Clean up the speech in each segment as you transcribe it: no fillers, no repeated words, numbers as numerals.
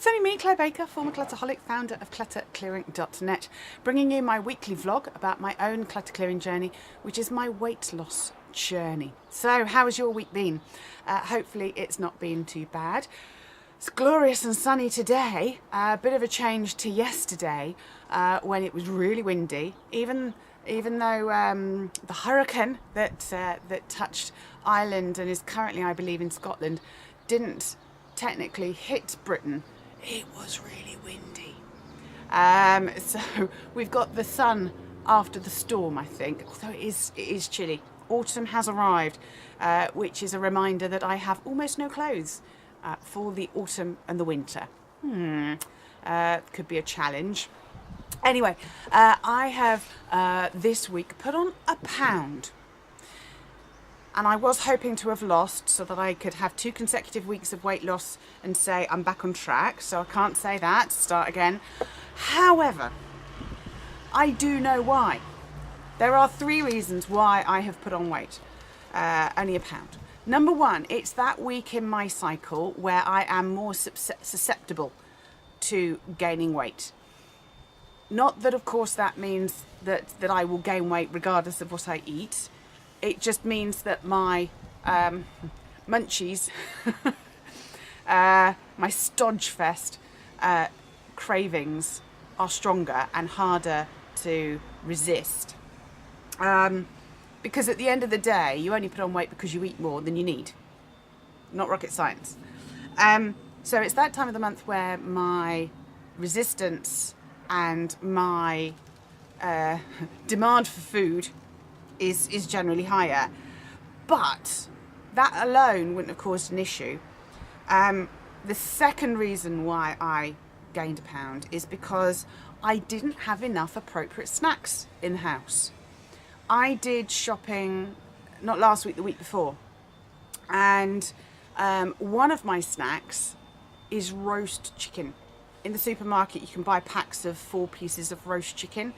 only me, Clare Baker, former clutterholic, founder of clutterclearing.net, bringing you my weekly vlog about my own clutter clearing journey, which is my weight loss journey. So, how has your week been? Hopefully it's not been too bad. It's glorious and sunny today, a bit of a change to yesterday when it was really windy, even though the hurricane that touched Ireland and is currently, I believe, in Scotland, didn't technically hit Britain. It was really windy. So we've got the sun after the storm, I think, although it is chilly. Autumn has arrived, which is a reminder that I have almost no clothes for the autumn and the winter. Could be a challenge. Anyway, I have this week put on a pound. And I was hoping to have lost so that I could have 2 consecutive weeks of weight loss and say I'm back on track. So I can't say that, start again. However, I do know why. There are 3 reasons why I have put on weight, only a pound. Number 1, it's that week in my cycle where I am more susceptible to gaining weight. Not that, of course, that means that I will gain weight regardless of what I eat. It just means that my munchies, my stodge fest cravings are stronger and harder to resist. Because at the end of the day, you only put on weight because you eat more than you need. Not rocket science. So it's that time of the month where my resistance and my demand for food is generally higher, but that alone wouldn't have caused an issue. The second reason why I gained a pound is because I didn't have enough appropriate snacks in the house. I did shopping, not last week, the week before, and one of my snacks is roast chicken. In the supermarket you can buy packs of 4 pieces of roast chicken,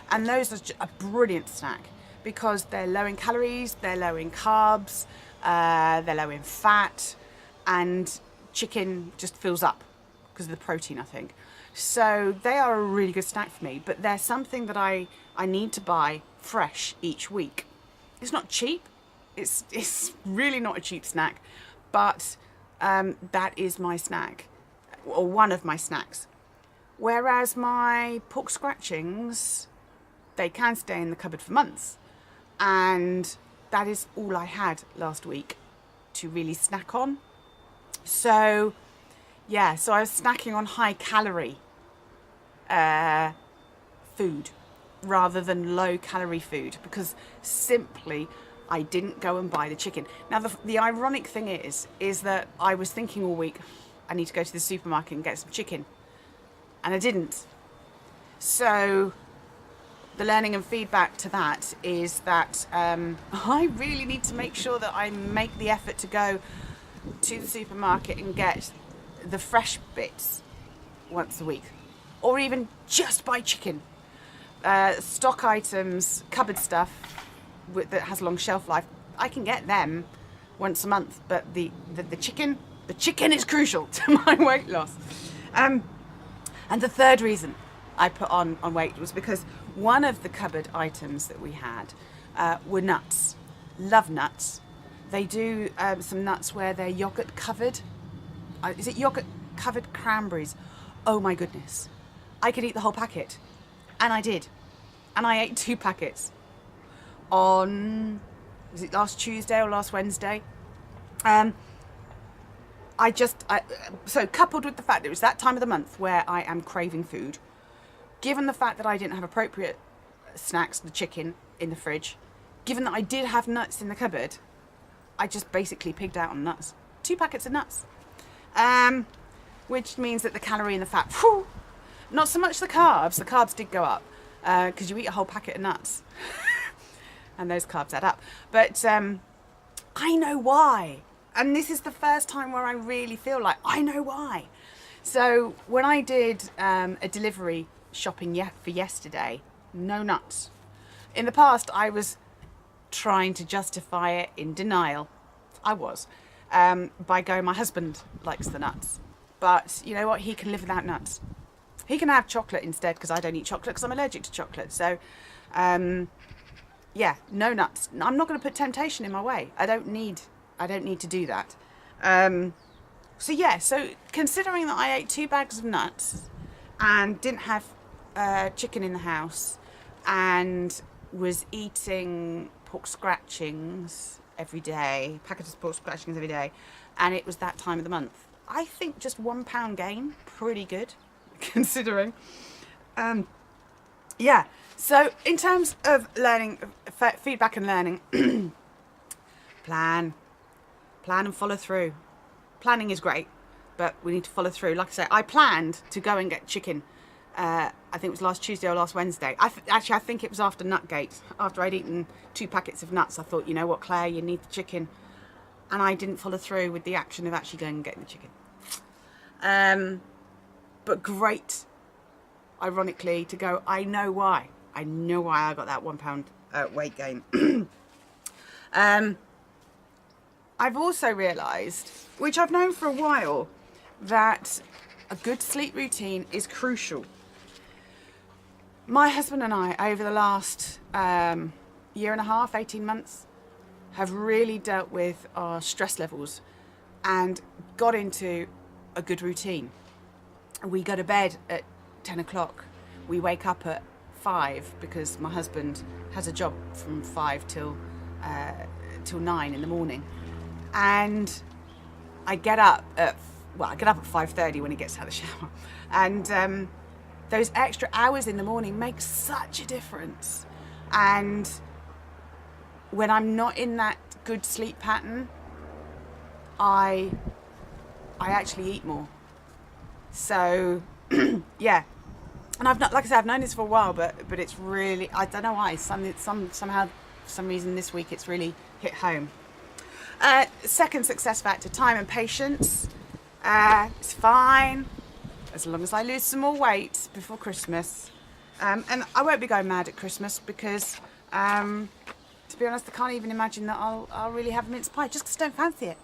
and those are a brilliant snack because they're low in calories, they're low in carbs, they're low in fat, and chicken just fills up because of the protein, I think. So they are a really good snack for me, but they're something that I need to buy fresh each week. It's not cheap, it's really not a cheap snack, but that is my snack, or one of my snacks. Whereas my pork scratchings, they can stay in the cupboard for months. And that is all I had last week to really snack on. So, yeah, so I was snacking on high calorie food rather than low calorie food because simply I didn't go and buy the chicken. Now, the ironic thing is that I was thinking all week, I need to go to the supermarket and get some chicken. And I didn't. So the learning and feedback to that is that I really need to make sure that I make the effort to go to the supermarket and get the fresh bits once a week, or even just buy chicken. Stock items, cupboard stuff that has a long shelf life, I can get them once a month, but the chicken is crucial to my weight loss. And the third reason I put on weight was because one of the cupboard items that we had were nuts. Love nuts. They do some nuts where they're yogurt covered. Is it yogurt covered cranberries? Oh my goodness. I could eat the whole packet. And I did. And I ate 2 packets on, was it last Tuesday or last Wednesday? So coupled with the fact that it was that time of the month where I am craving food, given the fact that I didn't have appropriate snacks, the chicken, in the fridge, given that I did have nuts in the cupboard, I just basically pigged out on nuts. 2 packets of nuts. Which means that the calorie and the fat, whew, not so much the carbs did go up, because you eat a whole packet of nuts. And those carbs add up. But I know why. And this is the first time where I really feel like I know why. So when I did a delivery shopping for yesterday, no nuts. In the past, I was trying to justify it in denial. I was. By going, my husband likes the nuts. But you know what? He can live without nuts. He can have chocolate instead, because I don't eat chocolate because I'm allergic to chocolate. So, yeah, no nuts. I'm not going to put temptation in my way. I don't need to do that. So yeah, so considering that I ate 2 bags of nuts and didn't have chicken in the house and was eating pork scratchings every day, packets of pork scratchings every day, and it was that time of the month, I think just 1 pound gain, pretty good, considering. Yeah, so in terms of learning, feedback and learning, plan and follow through. Planning is great, but we need to follow through. Like I say, I planned to go and get chicken. I think it was last Tuesday or last Wednesday. Actually, I think it was after Nutgate. After I'd eaten 2 packets of nuts, I thought, you know what, Claire, you need the chicken. And I didn't follow through with the action of actually going and getting the chicken. But great, ironically, to go, I know why I got that 1 pound weight gain. I've also realised, which I've known for a while, that a good sleep routine is crucial. My husband and I, over the last year and a half, 18 months, have really dealt with our stress levels and got into a good routine. We go to bed at 10 o'clock. We wake up at 5 because my husband has a job from 5 till 9 in the morning. And I get up at 5:30 when he gets out of the shower. And those extra hours in the morning make such a difference. And when I'm not in that good sleep pattern, I actually eat more. So yeah, and I've not, like I said, I've known this for a while, but it's really, I don't know why, somehow for some reason this week it's really hit home. Second success factor, time and patience. It's fine as long as I lose some more weight before Christmas. And I won't be going mad at Christmas because, to be honest, I can't even imagine that I'll really have a mince pie just because I don't fancy it.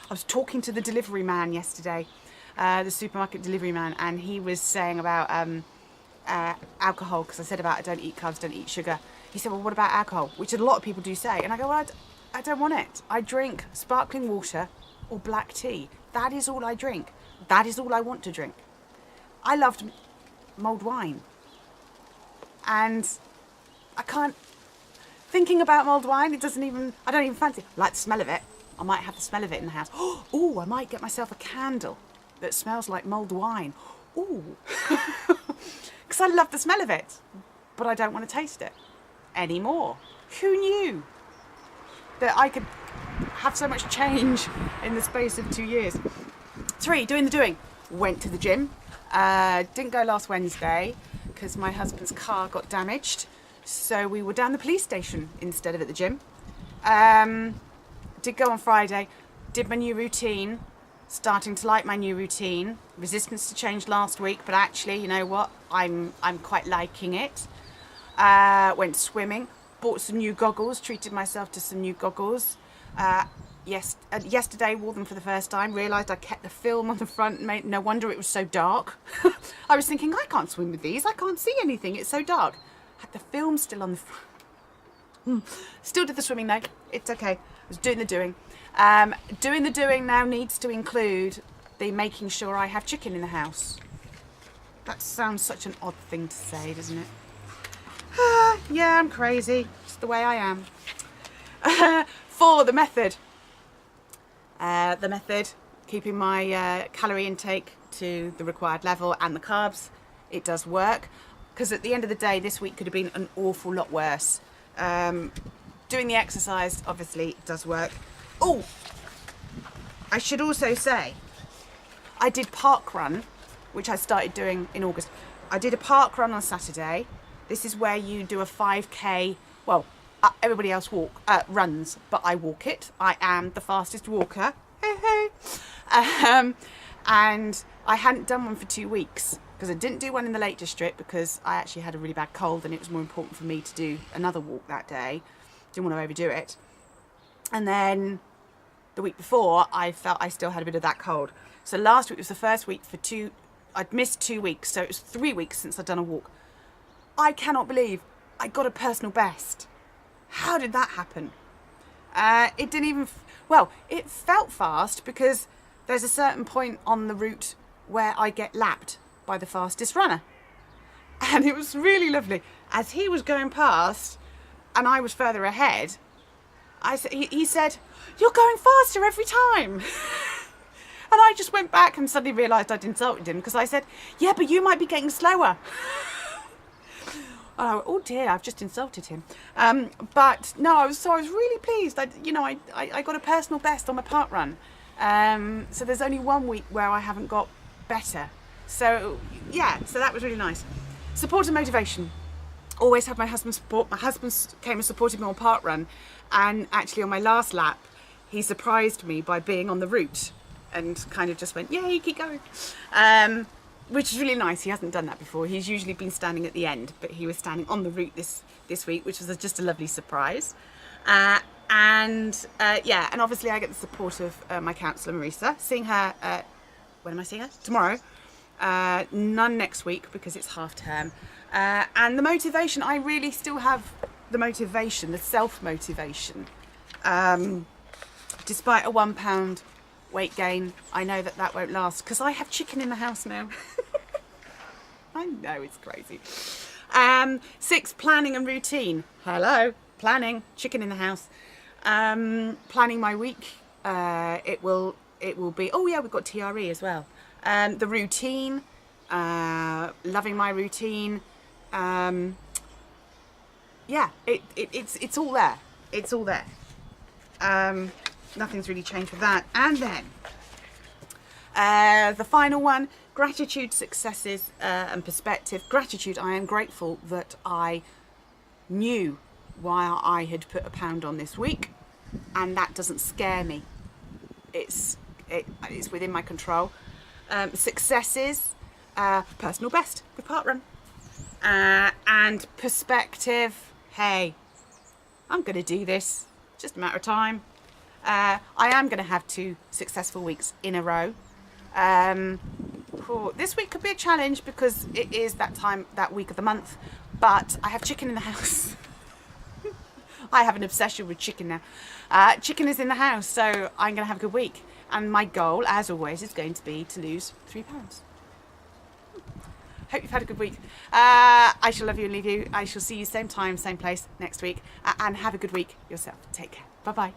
I was talking to the delivery man yesterday, the supermarket delivery man, and he was saying about alcohol, because I said about I don't eat carbs, don't eat sugar. He said, well, what about alcohol? Which a lot of people do say. And I go, well, I don't want it. I drink sparkling water or black tea. That is all I drink. That is all I want to drink. I loved mulled wine. And I can't, thinking about mulled wine, I don't even fancy it. I like the smell of it. I might have the smell of it in the house. Oh, I might get myself a candle that smells like mulled wine. Ooh. Because I love the smell of it. But I don't want to taste it anymore. Who knew that I could have so much change in the space of 2 years? 3, doing the doing. Went to the gym. Didn't go last Wednesday because my husband's car got damaged. So we were down the police station instead of at the gym. Did go on Friday. Did my new routine. Starting to like my new routine. Resistance to change last week, but actually, you know what? I'm quite liking it. Went swimming. Bought some new goggles, treated myself to some new goggles. Yesterday, wore them for the first time, realised I kept the film on the front, no wonder it was so dark. I was thinking, I can't swim with these, I can't see anything, it's so dark. Had the film still on the front. Still did the swimming though, it's okay. I was doing the doing. Doing the doing now needs to include the making sure I have chicken in the house. That sounds such an odd thing to say, doesn't it? Yeah, I'm crazy. It's the way I am. 4, the method. Keeping my calorie intake to the required level and the carbs. It does work. Because at the end of the day, this week could have been an awful lot worse. Doing the exercise, obviously, does work. Oh, I should also say, I did park run, which I started doing in August. I did a park run on Saturday. This is where you do a 5k, well, everybody else runs, but I walk it. I am the fastest walker. And I hadn't done one for 2 weeks because I didn't do one in the Lake District because I actually had a really bad cold and it was more important for me to do another walk that day. Didn't want to overdo it. And then the week before, I felt I still had a bit of that cold. So last week was the first week for I'd missed 2 weeks, so it was 3 weeks since I'd done a walk. I cannot believe I got a personal best. How did that happen? It didn't even, well, it felt fast because there's a certain point on the route where I get lapped by the fastest runner. And it was really lovely. As he was going past and I was further ahead, he said, "You're going faster every time." And I just went back and suddenly realised I'd insulted him because I said, "Yeah, but you might be getting slower." Oh dear, I've just insulted him. But no, I was really pleased. I got a personal best on my park run. So there's only 1 week where I haven't got better. So yeah, so that was really nice. Support and motivation. Always have my husband's support. My husband came and supported me on park run, and actually on my last lap, he surprised me by being on the route and kind of just went, "Yay, keep going." Which is really nice. He hasn't done that before. He's usually been standing at the end, but he was standing on the route this week, which was just a lovely surprise. Yeah, and obviously I get the support of my counsellor Marisa. Seeing her, when am I seeing her? Tomorrow. None next week because it's half term. And the motivation, I really still have the motivation, the self-motivation. Despite a £1 weight gain, I know that won't last because I have chicken in the house now. I know, it's crazy. 6, planning and routine. Hello, planning, chicken in the house. Planning my week. It will be, oh yeah, we've got TRE as well. The routine, loving my routine. Yeah, it's all there. It's all there. Nothing's really changed with that. And then the final one, gratitude, successes, and perspective. Gratitude, I am grateful that I knew why I had put £1 on this week, and that doesn't scare me. It's within my control. Successes, personal best with parkrun. And perspective, hey, I'm going to do this, just a matter of time. I am going to have 2 successful weeks in a row. This week could be a challenge because it is that week of the month, but I have chicken in the house. I have an obsession with chicken now. Chicken is in the house, so I'm going to have a good week. And my goal, as always, is going to be to lose 3 pounds. Hope you've had a good week. I shall love you and leave you. I shall see you same time, same place next week. And have a good week yourself. Take care. Bye-bye.